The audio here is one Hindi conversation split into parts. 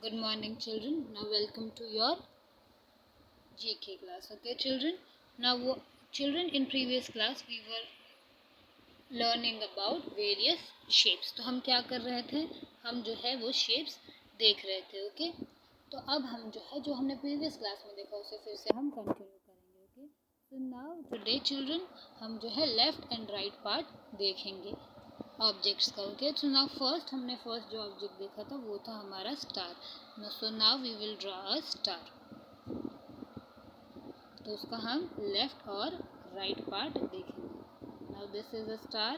Good morning, children. Now, welcome to your GK class. Okay, children. Now, children, in previous class we were learning about various shapes. तो हम क्या कर रहे थे? हम जो है वो shapes देख रहे थे. ओके, तो अब हम जो है जो हमने previous class में देखा उसे फिर से हम continue करेंगे. Okay, so now today children हम जो है left and right part देखेंगे ऑब्जेक्ट्स का. ओके, सो नाउ हमने फर्स्ट जो ऑब्जेक्ट देखा था वो था हमारा star. So now we will draw a star. तो उसका हम लेफ्ट और राइट पार्ट देखेंगे. Now this is a star.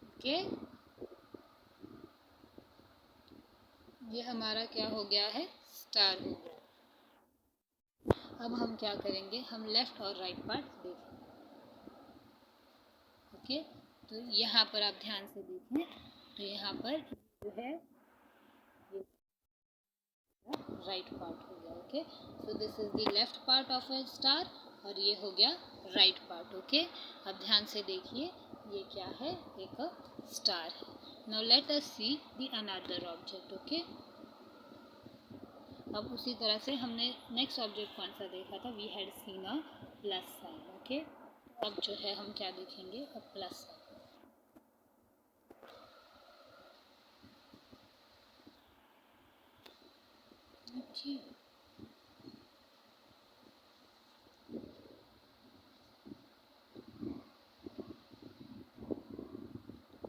Okay, ये हमारा क्या हो गया है? स्टार हो गया. अब हम क्या करेंगे? हम लेफ्ट और राइट पार्ट देखेंगे. ओके, तो यहाँ पर आप ध्यान से देखें तो यहाँ पर जो है ये राइट पार्ट हो गया. Okay, so this is the left part of a star और ये हो गया राइट पार्ट. ओके, अब ध्यान से देखिए ये क्या है? एक स्टार है. Now let us see the another object. Okay, अब उसी तरह से हमने नेक्स्ट ऑब्जेक्ट कौन सा देखा था? We had seen a plus sign. Okay, अब जो है हम क्या देखेंगे? A plus sign. Okay,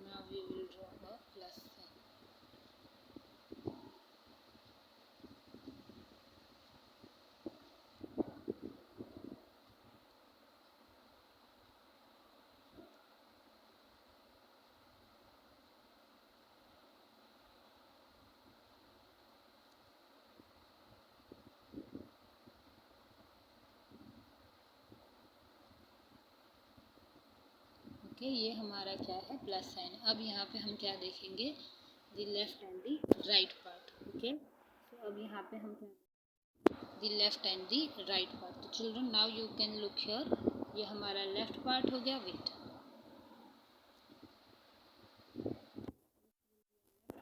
now we will draw a plus sign. Okay, ये हमारा क्या है? Plus sign. अब यहाँ पे हम क्या देखेंगे? The left and the right part. Okay, तो अब यहाँ पे हम क्या? The left and the right part. तो children now you can look here. ये हमारा लेफ्ट पार्ट हो गया. Wait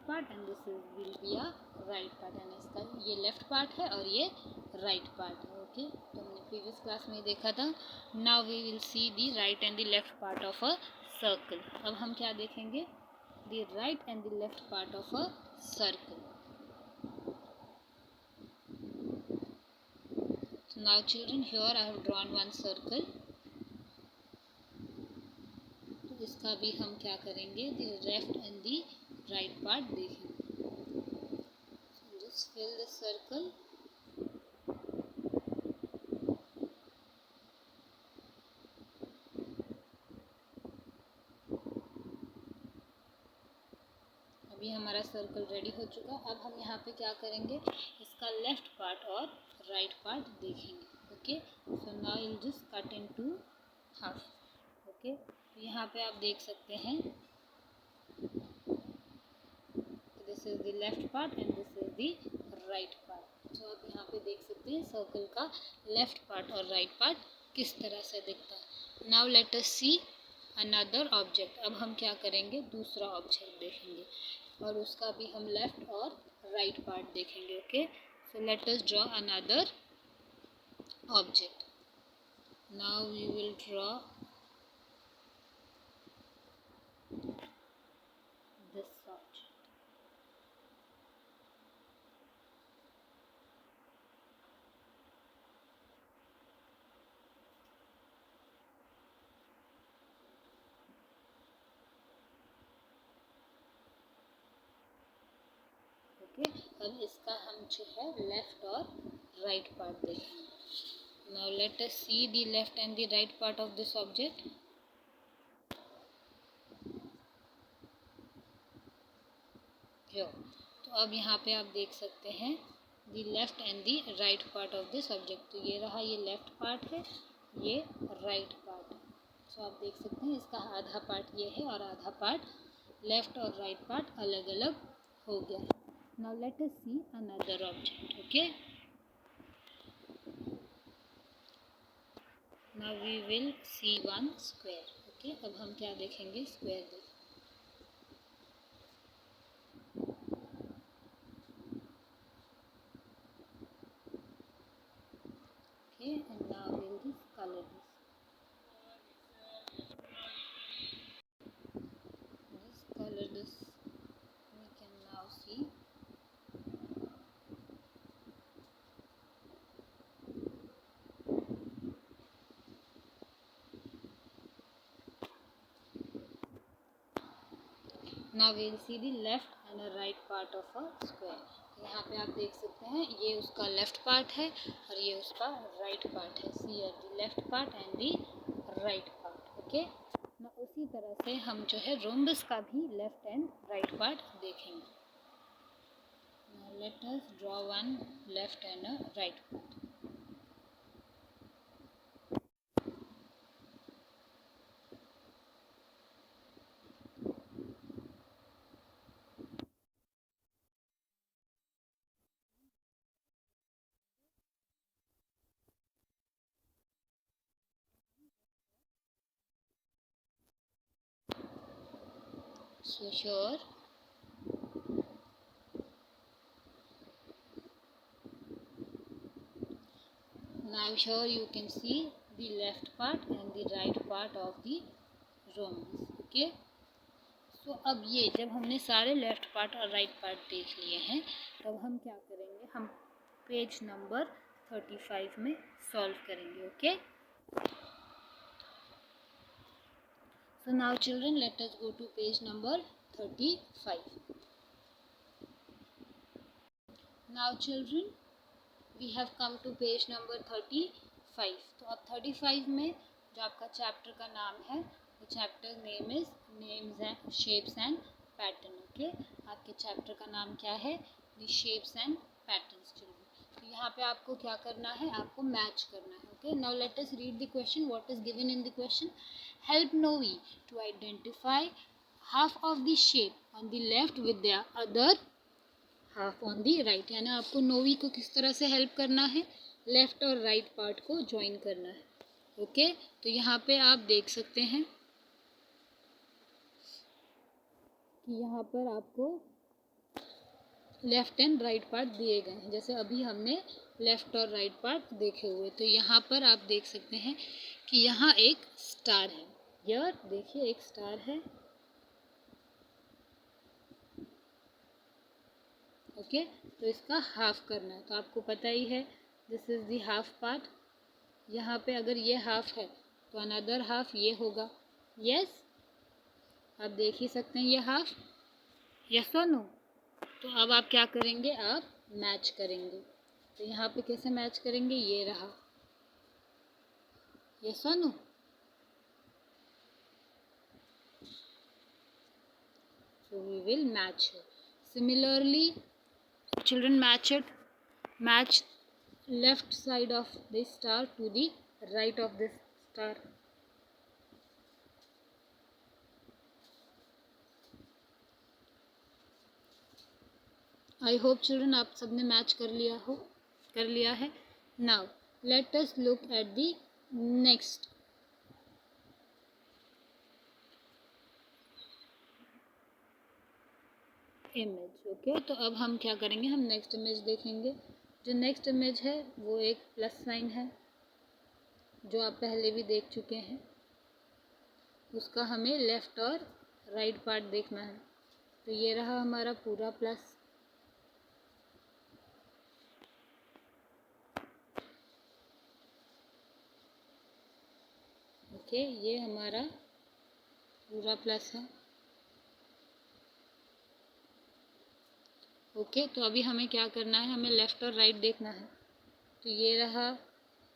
part and this will be a right part. And इसका ये लेफ्ट पार्ट है और ये राइट पार्ट है. ओके, तो हमने प्रीवियस क्लास में देखा था. Now we will see the right and the left part of a circle. अब हम क्या देखेंगे? The right and the left part of a circle. So now children, here I have drawn one circle. तो इसका भी हम क्या करेंगे? The left and the right part देखेंगे. So just fill the circle. अभी हमारा सर्कल रेडी हो चुका. अब हम यहाँ पे क्या करेंगे? इसका लेफ्ट पार्ट और राइट पार्ट देखेंगे. Okay, so now will just cut into half. Okay, तो यहाँ पे आप देख सकते हैं this is the left part and this is the right part. So आप यहाँ पे देख सकते हैं सर्कल का लेफ्ट पार्ट और राइट पार्ट किस तरह से दिखता है. Now let us see another object. अब हम क्या करेंगे? दूसरा ऑब्जेक्ट देखेंगे और उसका भी हम लेफ्ट और राइट पार्ट देखेंगे. Okay, so let us draw another object. Now we will draw this object. Okay, अब इसका हम जो है लेफ्ट और राइट पार्ट देखेंगे. Now let us see the left and the right part of this object. तो अब यहाँ पे आप देख सकते हैं the left and the right part of this object. तो ये रहा, ये लेफ्ट पार्ट है, ये राइट पार्ट है. सो आप देख सकते हैं इसका आधा पार्ट ये है और आधा पार्ट लेफ्ट और राइट पार्ट अलग अलग हो गया है. Now let us see another object. Okay, now we will see one square. Okay, अब हम क्या देखेंगे? स्क्वायर देखेंगे. Okay, and now we'll just color this. Just color this. We can now see. Now we'll see the left and the right part of a square. यहाँ पे आप देख सकते हैं ये उसका लेफ्ट पार्ट है और ये उसका राइट पार्ट है. See here the left part and the right part. Okay. ना उसी तरह से हम जो है रोम्बस का भी लेफ्ट एंड राइट पार्ट देखेंगे. Now let us draw one left and a right part. So here now here you can see the left part and the right part of the rhombus. Okay. तो अब ये जब हमने सारे लेफ्ट पार्ट और राइट पार्ट देख लिए हैं तब हम क्या करेंगे, हम पेज नंबर 35 में सॉल्व करेंगे. Okay. So now children let us go to page number 35. Now children we have come to page number 35. तो अब 35 में जो आपका चैप्टर का नाम है वो chapter name is names and shapes and pattern. Okay. आपके चैप्टर का नाम क्या है, the shapes and patterns. Children तो यहाँ पे आपको क्या करना है, आपको मैच करना है. Okay. Now let us read the question. What is given in the question. Help Novi to identify half of the shape on the left with the other half on the right. यानी आपको नोवी को किस तरह से हेल्प करना है, लेफ्ट और राइट पार्ट को ज्वाइन करना है. ओके. तो यहाँ पे आप देख सकते हैं कि यहाँ पर आपको लेफ्ट एंड राइट पार्ट दिए गए हैं. जैसे अभी हमने लेफ्ट और राइट पार्ट देखे हुए. तो यहाँ पर आप देख सकते हैं कि यहाँ एक स्टार है. यार देखिए एक स्टार है. ओके. तो इसका हाफ करना है. तो आपको पता ही है this is the half part. यहाँ पे अगर ये हाफ है तो अनदर हाफ ये होगा. यस आप देख ही सकते हैं ये हाफ. यस और नो. तो अब आप क्या करेंगे, आप मैच करेंगे. तो यहाँ पे कैसे मैच करेंगे, ये रहा. यस और no. So we will match it. Similarly children match it. Match left side of this star to the right of this star. I hope children आप सबने मैच कर लिया है. Now let us look at the next. Image. Okay. तो अब हम क्या करेंगे, हम नेक्स्ट इमेज देखेंगे. जो नेक्स्ट इमेज है वो एक प्लस साइन है जो आप पहले भी देख चुके हैं. उसका हमें लेफ्ट और राइट पार्ट देखना है. तो ये रहा हमारा पूरा प्लस. ओके. ये हमारा पूरा प्लस है. ओके. तो अभी हमें क्या करना है, हमें लेफ़्ट और राइट देखना है. तो ये रहा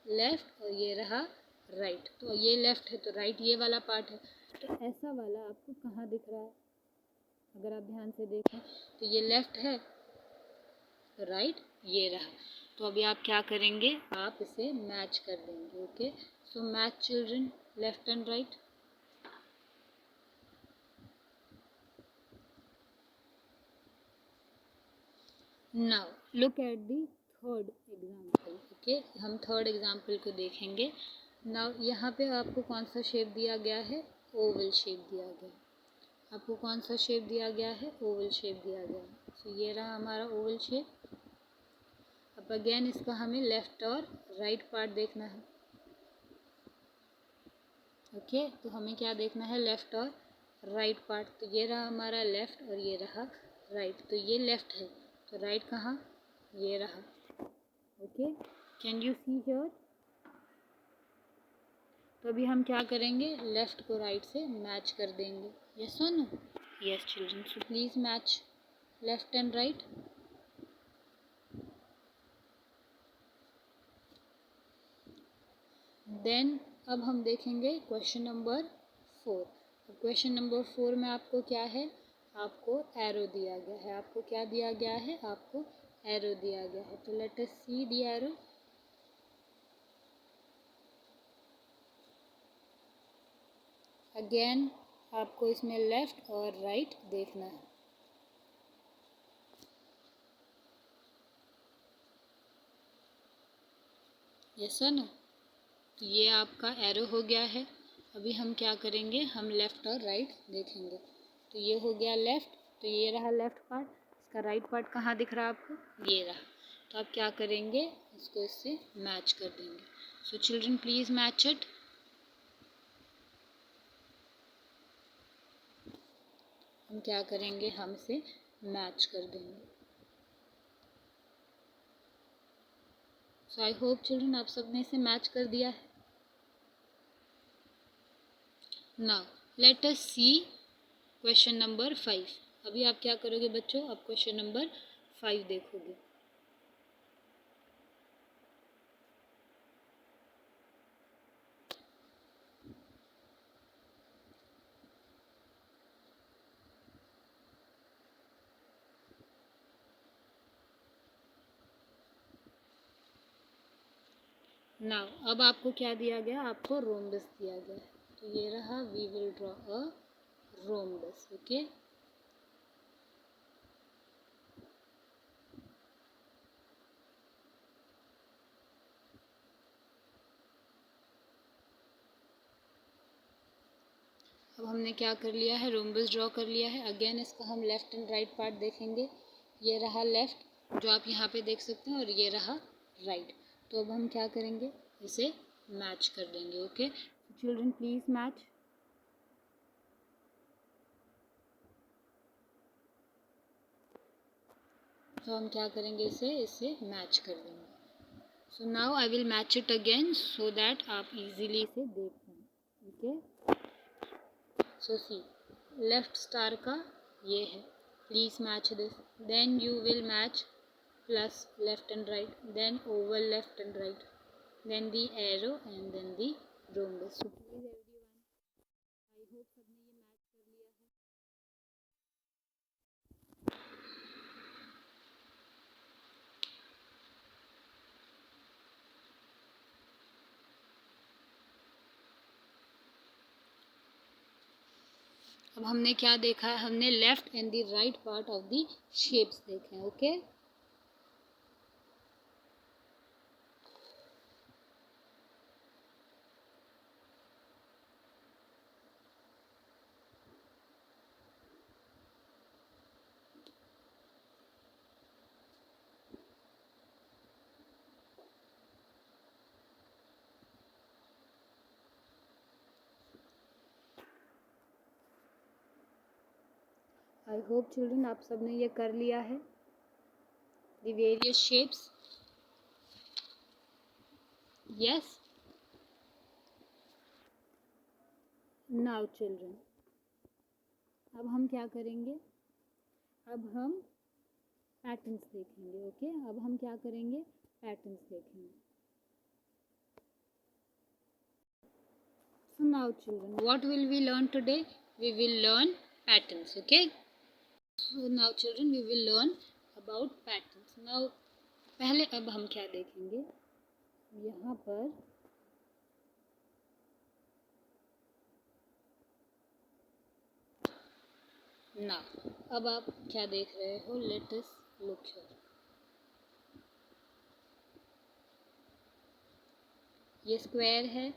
लेफ़्ट और ये रहा राइट. तो ये लेफ़्ट है तो राइट ये वाला पार्ट है. तो ऐसा वाला आपको कहाँ दिख रहा है, अगर आप ध्यान से देखें तो ये लेफ़्ट है तो राइट ये रहा. तो अभी आप क्या करेंगे, आप इसे मैच कर देंगे. Okay. So match children left and right. Now look at the third example. Okay. हम थर्ड एग्जाम्पल को देखेंगे. नाउ यहाँ पे आपको कौन सा शेप दिया गया है, ओवल शेप दिया गया. आपको कौन सा शेप दिया गया है? ओवल शेप दिया गया है। सो ये रहा हमारा ओवल शेप। अब अगेन इसका हमें लेफ़्ट और राइट पार्ट देखना है। ओके, तो हमें क्या देखना है? लेफ़्ट और राइट पार्ट। तो ये रहा हमारा लेफ़्ट और ये रहा राइट। तो ये लेफ़्ट है, तो राइट कहाँ? ये रहा। Okay, can you see here? तो अभी हम क्या करेंगे? लेफ़्ट को राइट से मैच कर देंगे। यस और no? Yes children, so please match left and right. Then अब हम देखेंगे क्वेश्चन नंबर 4। अब क्वेश्चन नंबर 4 में आपको क्या है? आपको एरो दिया गया है। आपको क्या दिया गया है? आपको एरो दिया गया है। तो late us see the arrow. Again आपको इसमें लेफ़्ट और राइट देखना है। यस और नो? तो ये आपका एरो हो गया है। अभी हम क्या करेंगे? हम लेफ़्ट और राइट देखेंगे। तो ये हो गया लेफ़्ट, तो ये रहा लेफ़्ट पार्ट। इसका राइट पार्ट कहाँ दिख रहा है आपको? ये रहा। तो आप क्या करेंगे? इसको इससे मैच कर देंगे। So children please match it. हम क्या करेंगे? हम इसे मैच कर देंगे। सो आई होप चिल्ड्रन आप सबने इसे मैच कर दिया है। नाउ लेट अस सी क्वेश्चन नंबर 5। अभी आप क्या करोगे बच्चों? आप क्वेश्चन नंबर 5 देखोगे। नाउ अब आपको क्या दिया गया? आपको रोम्बस दिया गया है। तो ये रहा, we will draw a rhombus. Okay, अब हमने क्या कर लिया है? रोम्बस ड्रॉ कर लिया है। अगेन इसका हम लेफ़्ट एंड राइट पार्ट देखेंगे। ये रहा लेफ़्ट जो आप यहाँ पे देख सकते हैं, और ये रहा राइट। तो अब हम क्या करेंगे? इसे मैच कर देंगे। Okay children please match. तो हम क्या करेंगे? इसे मैच कर देंगे। So now I will match it again so that आप इजीली इसे देख पाएँ। Okay, so see left star का ये है। Please match this. Then you will match plus left and right, then oval left and right, then the arrow and then the rhombus. So please everyone, I hope सबने ये मैच कर लिया है। अब हमने क्या देखा है? हमने left and the right part of the shapes देखे हैं। ओके, आई होप चिल्ड्रन आप सबने ये कर लिया है, the various shapes. Yes, now children अब हम क्या करेंगे? अब हम पैटर्न्स देखेंगे। ओके, अब हम क्या करेंगे? पैटर्न्स देखेंगे। So now children, what will we learn today? We will learn patterns. Okay, so now children we will learn about patterns. Now पहले अब हम क्या देखेंगे? यहाँ पर ना, अब आप क्या देख रहे हो? Late us look here. ये स्क्वायर है।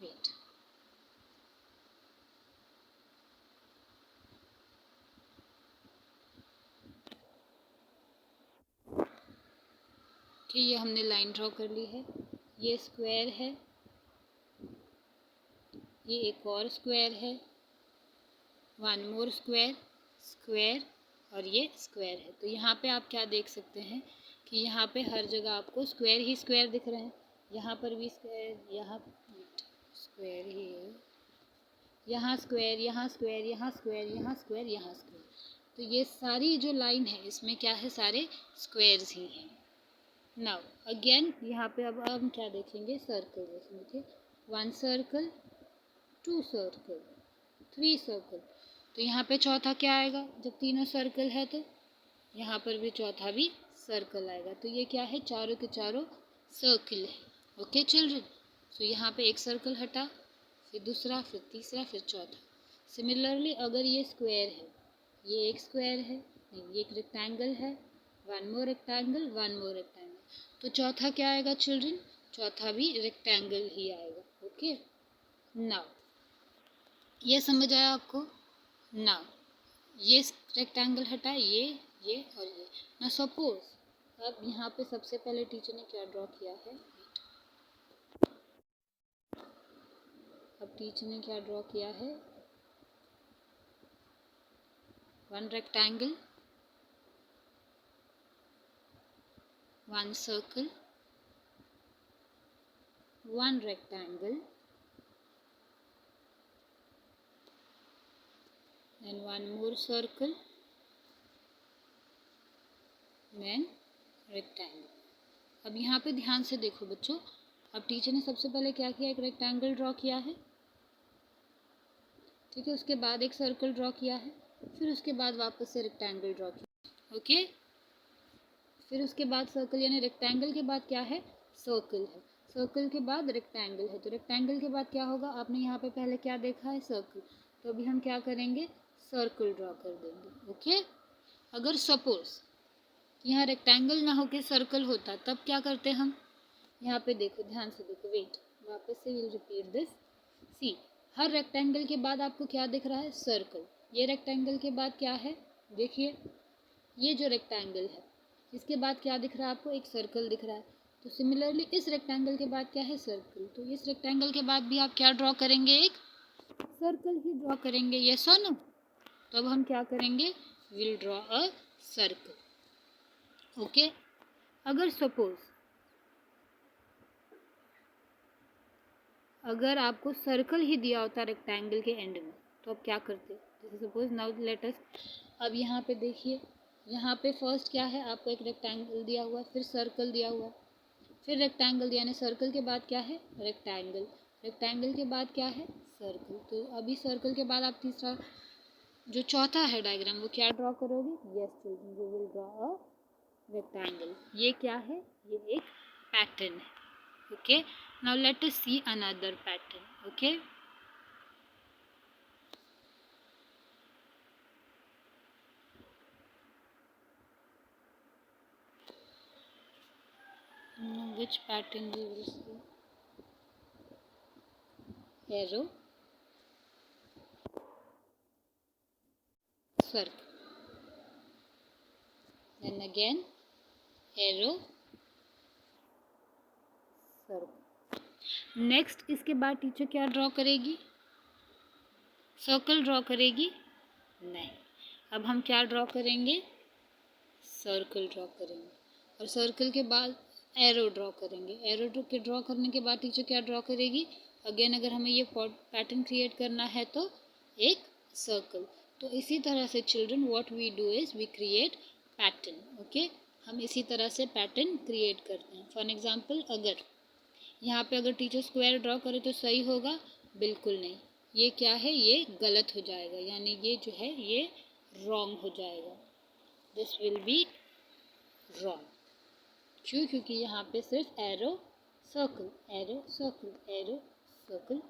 वेट, कि ये हमने लाइन ड्रॉ कर ली है, ये स्क्वायर है, ये एक और स्क्वायर है, वन मोर स्क्वायर, स्क्वायर और ये स्क्वायर है। तो यहाँ पे आप क्या देख सकते हैं कि यहाँ पे हर जगह आपको स्क्वायर ही स्क्वायर दिख रहे हैं। यहाँ पर भी स्क्वायर, यहाँ स्क्वायर ही है, यहाँ स्क्वायर, यहाँ स्क्वायर, यहाँ स्क्वायर, यहाँ स्क्वायर, यहाँ स्क्वायर। तो ये सारी जो लाइन है इसमें क्या है, सारे स्क्वायर्स ही हैं। नाउ अगेन यहाँ पे अब हम क्या देखेंगे, सर्कल देखेंगे। 1 सर्कल, 2 सर्कल, 3 सर्कल। तो यहाँ पे चौथा क्या आएगा, जब तीनों सर्कल है तो यहाँ पर भी चौथा भी सर्कल आएगा। तो ये क्या है, चारों के चारों सर्कल है। ओके चिल्ड्रन, सो यहाँ पे एक सर्कल हटा, फिर दूसरा, फिर तीसरा, फिर चौथा। सिमिलरली अगर ये स्क्वायर है, ये एक स्क्वायर है, नहीं ये एक रेक्टेंगल है, one more rectangle, one more rectangle. तो चौथा क्या आएगा चिल्ड्रन, चौथा भी रेक्टेंगल ही आएगा। ओके, नाउ ये समझ आया आपको। नाउ ये रेक्टेंगल हटा, ये और ये। ना सपोज अब यहाँ पे सबसे पहले टीचर ने क्या ड्रॉ किया है, अब टीचर ने क्या ड्रॉ किया है, 1 rectangle, 1 circle, 1 rectangle and 1 more circle, then rectangle। अब यहाँ पे ध्यान से देखो बच्चों, अब टीचर ने सबसे पहले क्या किया, एक रेक्टेंगल ड्रॉ किया है, ठीक है, उसके बाद एक सर्कल ड्रॉ किया है, फिर उसके बाद वापस से रेक्टेंगल ड्रॉ किया। ओके, फिर उसके बाद सर्कल, यानी रेक्टेंगल के बाद क्या है, सर्कल है, सर्कल के बाद रेक्टेंगल है। तो रेक्टेंगल के बाद क्या होगा, आपने यहाँ पे पहले क्या देखा है, सर्कल। तो अभी हम क्या करेंगे, सर्कल ड्रॉ कर देंगे। ओके, अगर सपोज यहाँ रेक्टेंगल ना होके सर्कल होता तब क्या करते हम, यहाँ पे देखो, ध्यान से देखो, वेट, वापस से विल रिपीट दिस। सी, हर रेक्टेंगल के बाद आपको क्या दिख रहा है, सर्कल। ये रेक्टेंगल के बाद क्या है, देखिए ये जो रेक्टेंगल है इसके बाद क्या दिख रहा है आपको, एक सर्कल दिख रहा है। तो सिमिलरली इस रेक्टेंगल के बाद क्या है, सर्कल। तो इस रेक्टेंगल के बाद भी आप क्या ड्रॉ करेंगे, एक सर्कल ही ड्रॉ करेंगे, यस और नो। तो अब हम क्या करेंगे, will draw a circle. Okay, अगर सपोज अगर आपको सर्कल ही दिया होता रेक्टेंगल के एंड में तो आप क्या करते, जैसे सपोज नाउ लेट अस, अब यहाँ पे देखिए, यहाँ पे फर्स्ट क्या है, आपको एक रेक्टेंगल दिया हुआ है, फिर सर्कल दिया हुआ है, फिर रेक्टेंगल दिया, यानी सर्कल के बाद क्या है, रेक्टेंगल, रेक्टेंगल के बाद क्या है, सर्कल। तो अभी सर्कल के बाद आप तीसरा जो चौथा है डायग्राम वो क्या ड्रॉ करोगे, yes children, you will draw a rectangle. ये क्या है, ये एक पैटर्न है। Okay, now let us see another pattern. Okay, which pattern we will see, arrow, circle, then again arrow, circle. Next इसके बाद टीचर क्या ड्रॉ करेगी, सर्कल ड्रॉ करेगी, नहीं, अब हम क्या ड्रॉ करेंगे, सर्कल ड्रॉ करेंगे, और सर्कल के बाद एरो ड्रॉ करेंगे। एरो के ड्रॉ करने के बाद टीचर क्या ड्रॉ करेगी, अगेन अगर हमें ये पैटर्न क्रिएट करना है तो एक सर्कल। तो इसी तरह से children what we do is we create pattern. Okay, हम इसी तरह से पैटर्न क्रिएट करते हैं। फॉर एग्जांपल अगर यहाँ पे अगर टीचर स्क्वायर ड्रॉ करे तो सही होगा, बिल्कुल नहीं, ये क्या है, ये गलत हो जाएगा, यानी ये जो है ये रॉन्ग हो जाएगा, दिस विल बी रॉन्ग। क्यों, क्योंकि यहाँ पे सिर्फ arrow circle, arrow circle, arrow circle.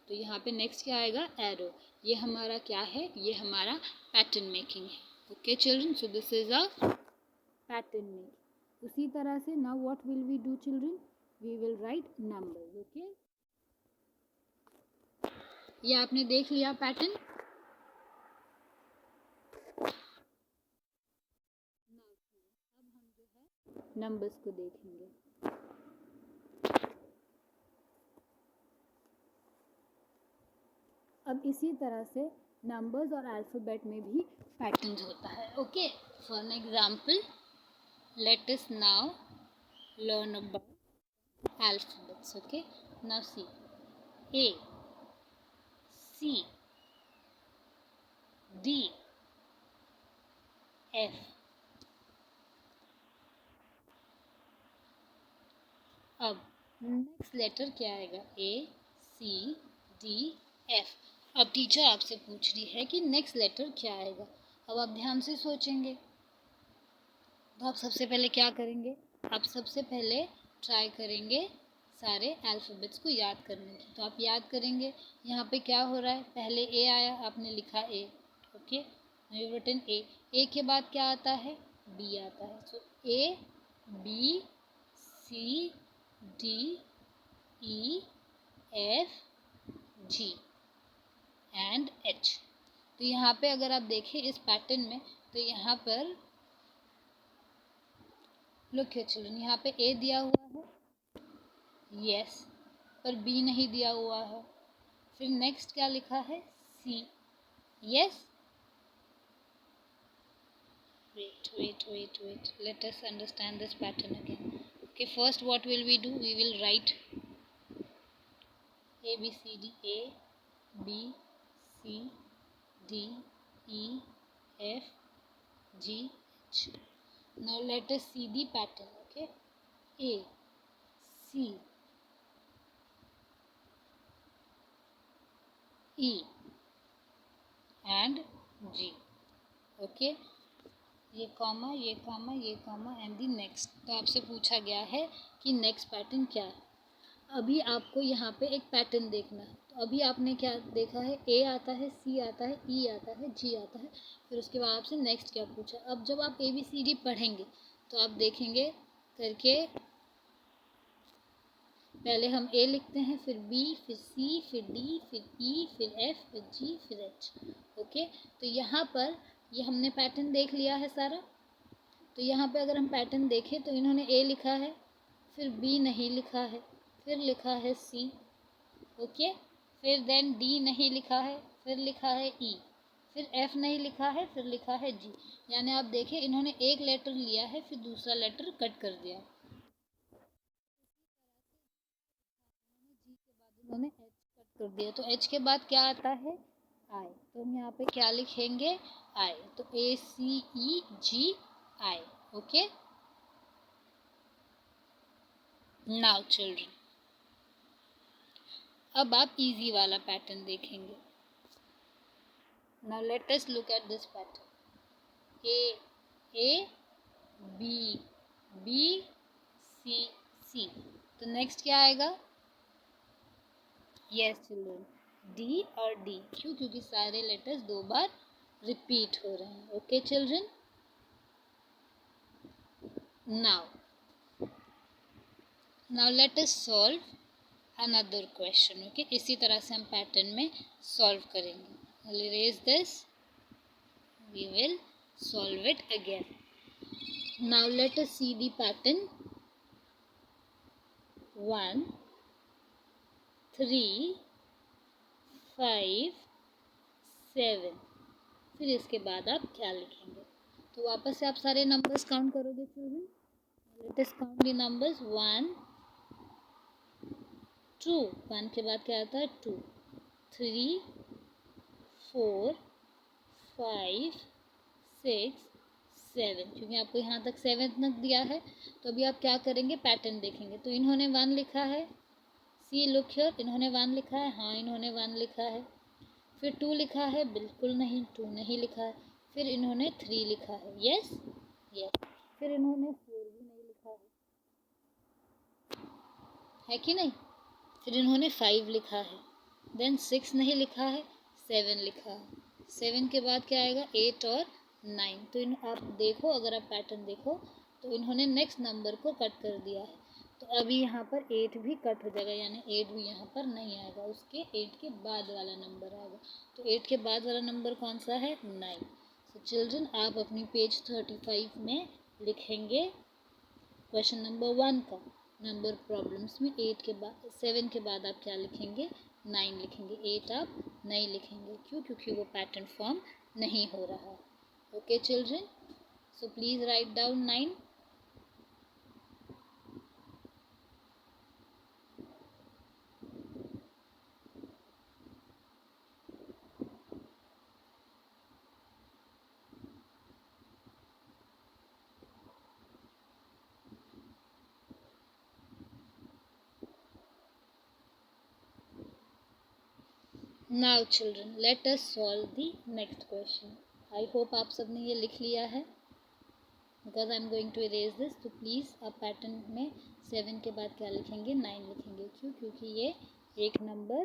तो यहाँ पे नेक्स्ट क्या आएगा, एरो। ये हमारा क्या है, ये हमारा पैटर्न मेकिंग है। Okay children, so this is a pattern making. उसी तरह से now what will we do children, we will write numbers. Okay, ये आपने देख लिया पैटर्न। अब हम जो है नंबर्स को देखेंगे। अब इसी तरह से नंबर्स और अल्फ़ाबेट में भी पैटर्न्स होता है। Okay, for an example let us now learn about alphabets. Okay, now see A, C, D, F. अब नेक्स्ट लेटर क्या आएगा? A, C, D, F. अब टीचर आपसे पूछ रही है कि नेक्स्ट लेटर क्या आएगा। अब आप ध्यान से सोचेंगे तो आप सबसे पहले क्या करेंगे? आप सबसे पहले ट्राई करेंगे सारे अल्फ़ाबेट्स को याद करने की। तो आप याद करेंगे यहाँ पे क्या हो रहा है। पहले ए आया, आपने लिखा A. Okay, you written A. A के बाद क्या आता है? बी आता है। So A, B, C, D, E, F, G and H. तो यहाँ पे अगर आप देखें इस पैटर्न में, तो यहाँ पर लुक हियर चिल्ड्रन, यहाँ पे ए दिया हुआ है, यस, पर बी नहीं दिया हुआ है। फिर नेक्स्ट क्या लिखा है? सी, yes. wait, let us understand this pattern again. Okay, first what will we do? We will write A, B, C, D, A, B, C, D, E, F, G, H. Now let us see the pattern. Okay, A, C, E and G. Okay, ये कॉमा, ये कॉमा, ये कॉमा एंड दी नेक्स्ट। तो आपसे पूछा गया है कि नेक्स्ट पैटर्न क्या है। अभी आपको यहाँ पे एक पैटर्न देखना है। तो अभी आपने क्या देखा है? ए आता है, सी आता है, ई आता है, जी आता है। फिर उसके बाद आपसे नेक्स्ट क्या पूछा। अब जब आप ABCD पढ़ेंगे तो आप देखेंगे करके, पहले हम ए लिखते हैं, फिर बी, फिर सी, फिर डी, फिर ई, फिर एफ, फिर जी, फिर एच। ओके, तो यहाँ पर ये हमने पैटर्न देख लिया है सारा। तो यहाँ पे अगर हम पैटर्न देखें तो इन्होंने ए लिखा है, फिर बी नहीं लिखा है, फिर लिखा है सी। ओके, फिर देन डी नहीं लिखा है, फिर लिखा है ई, फिर एफ नहीं लिखा है, फिर लिखा है जी। यानी आप देखें इन्होंने एक लेटर लिया है, फिर दूसरा लेटर कट कर दिया। जी के बाद इन्होंने एच कट कर दिया। तो एच के बाद क्या आता है? आई। तो हम यहाँ पे क्या लिखेंगे? आई। तो ACEG I. Okay, now children, अब आप इजी वाला पैटर्न देखेंगे। Now let us look at this pattern. A, B, B, C, C. तो नेक्स्ट क्या आएगा? यस चिल्ड्रन, डी और डी। क्यों? क्योंकि सारे लेटर्स दो बार रिपीट हो रहे हैं। Okay children, now let us solve another question. Okay, इसी तरह से हम पैटर्न में सॉल्व करेंगे। I'll erase this, we will solve it again. Now let us see the pattern 1, 3, 5, 7। फिर इसके बाद आप क्या लिखेंगे? तो वापस से आप सारे नंबर्स काउंट करोगे children. Let us count the numbers 1, 2, 1 के बाद क्या आता है? 2, 3, 4, 5, 6, 7। क्योंकि आपको यहाँ तक 7 तक दिया है। तो अभी आप क्या करेंगे? पैटर्न देखेंगे। तो इन्होंने 1 लिखा है, सी लुक हियर, इन्होंने 1 लिखा है, हाँ इन्होंने 1 लिखा है। फिर 2 लिखा है, बिल्कुल नहीं, 2 नहीं लिखा है। फिर इन्होंने 3 लिखा है, यस यस। फिर इन्होंने 4 भी नहीं लिखा है कि नहीं? फिर इन्होंने 5 लिखा है, देन 6 नहीं लिखा है, 7 लिखा है। 7 के बाद क्या आएगा? 8 और 9। तो आप देखो, अगर आप पैटर्न देखो तो इन्होंने नेक्स्ट नंबर को कट कर दिया है। तो अभी यहाँ पर 8 भी कट हो जाएगा, यानी 8 भी यहाँ पर नहीं आएगा, उसके 8 के बाद वाला नंबर आएगा। तो 8 के बाद वाला नंबर कौन सा है? 9। तो चिल्ड्रन, आप अपनी पेज 35 में लिखेंगे क्वेश्चन नंबर 1 का नंबर प्रॉब्लम्स में 8 के बाद 7 के बाद आप क्या लिखेंगे, 9 लिखेंगे। 8 आप नहीं लिखेंगे, क्यों? क्योंकि वो पैटर्न फॉर्म नहीं हो रहा। Okay children, so please write down 9. Now children let us solve the next question. I hope आप सबने ये लिख लिया है, because I am going to erase this. तो प्लीज़ आप पैटर्न में 7 के बाद क्या लिखेंगे, 9 लिखेंगे। क्यों? क्योंकि ये एक नंबर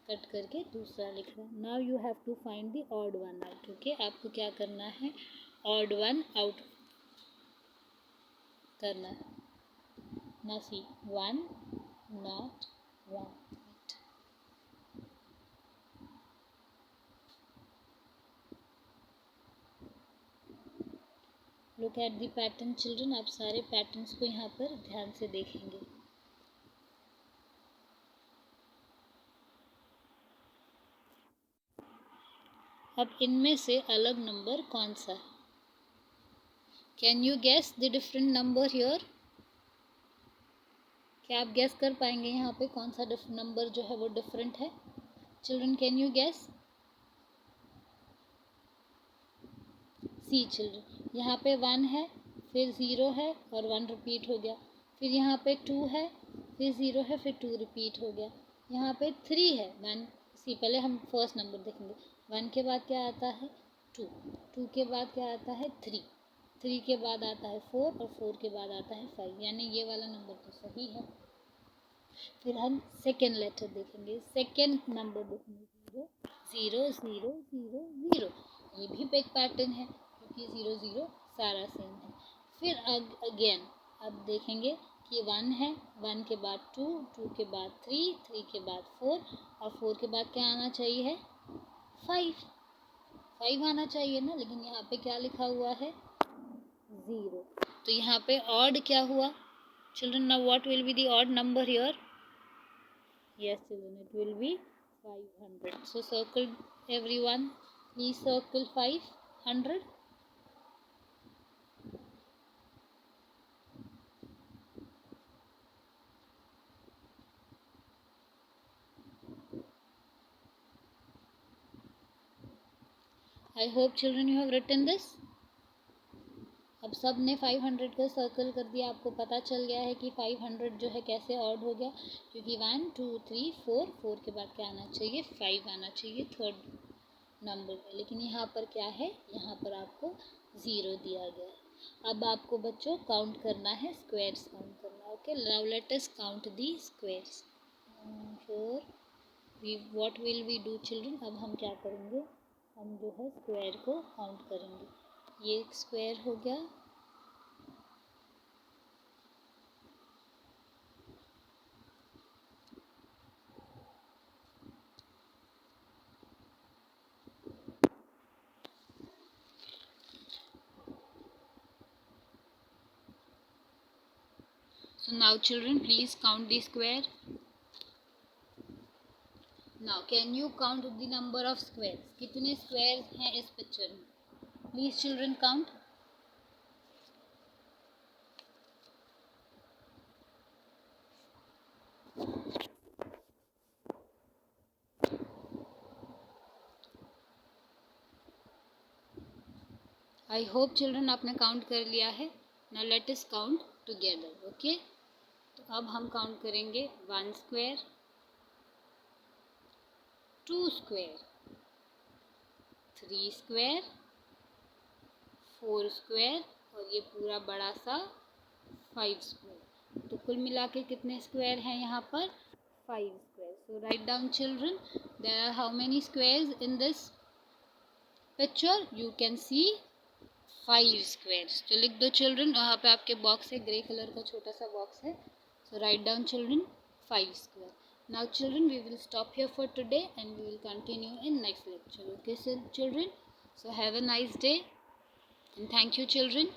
कट करके दूसरा लिख रहा है। Now you have to find the odd one out. Okay, आपको क्या करना है, ऑड वन आउट करना है। Now see 1 not 1। Look at the pattern children. आप सारे पैटर्न्स को यहाँ पर ध्यान से देखेंगे। अब इनमें से अलग नंबर कौन सा है? Can you guess the different number here? क्या आप गेस कर पाएंगे यहाँ पे कौन सा नंबर जो है वो डिफरेंट है? Children can you guess? See children, यहाँ पे 1 है, फिर 0 है और 1 रिपीट हो गया। फिर यहाँ पे 2 है, फिर 0 है, फिर 2 रिपीट हो गया। यहाँ पे 3 है, 1 सी। पहले हम फर्स्ट नंबर देखेंगे। 1 के बाद क्या आता है, 2। 2 के बाद क्या आता है, 3। 3 के बाद आता है 4 और 4 के बाद आता है 5, यानी ये वाला नंबर तो सही है। फिर हम सेकेंड लेटर देखेंगे, सेकेंड नंबर देखेंगे 0 0 0 0 0। ये भी एक पैटर्न है, क्योंकि 0 0 सारा सेम है। फिर अगेन अब देखेंगे कि 1 है, 1 के बाद 2, 2 के बाद 3, 3 के बाद 4 और 4 के बाद क्या आना चाहिए, 5। 5 आना चाहिए ना, लेकिन यहाँ पे क्या लिखा हुआ है, 0। तो यहाँ पे ऑड क्या हुआ children? Now what will be the odd number here? Yes children, it will be 500. So circle everyone, please circle 500. I hope children you have written this. अब सब ने 500 का सर्कल कर दिया। आपको पता चल गया है कि 500 जो है कैसे ऑड हो गया, क्योंकि 1 2 3 4, 4 के बाद क्या आना चाहिए, 5 आना चाहिए थर्ड नंबर पे। लेकिन यहाँ पर क्या है, यहाँ पर आपको 0 दिया गया है। अब आपको बच्चों काउंट करना है, स्क्वायर्स काउंट करना है। Okay, now let us count the squares. What will we do children? अब हम क्या करेंगे, हम जो है स्क्वायर को काउंट करेंगे। ये एक स्क्वायर हो गया, so now children please count the square. Now can you count the number of squares? कितने squares हैं इस पिक्चर में? Please children count. I hope children आपने काउंट कर लिया है। Now let us count together. Okay? तो अब हम काउंट करेंगे 1 स्क्वायर, 2 स्क्वायर, 3 स्क्वायर, 4 स्क्वायर और ये पूरा बड़ा सा 5 स्क्वायर। तो कुल मिला के कितने स्क्वायर हैं यहाँ पर, 5 square. So right down children, there are how many squares in this picture? You can see 5 squares. तो लिख दो चिल्ड्रन, वहाँ पे आपके बॉक्स है, ग्रे कलर का छोटा सा बॉक्स है। So right down children 5 square. Now children, we will stop here for today and we will continue in next lecture. Okay children, so have a nice day and thank you children.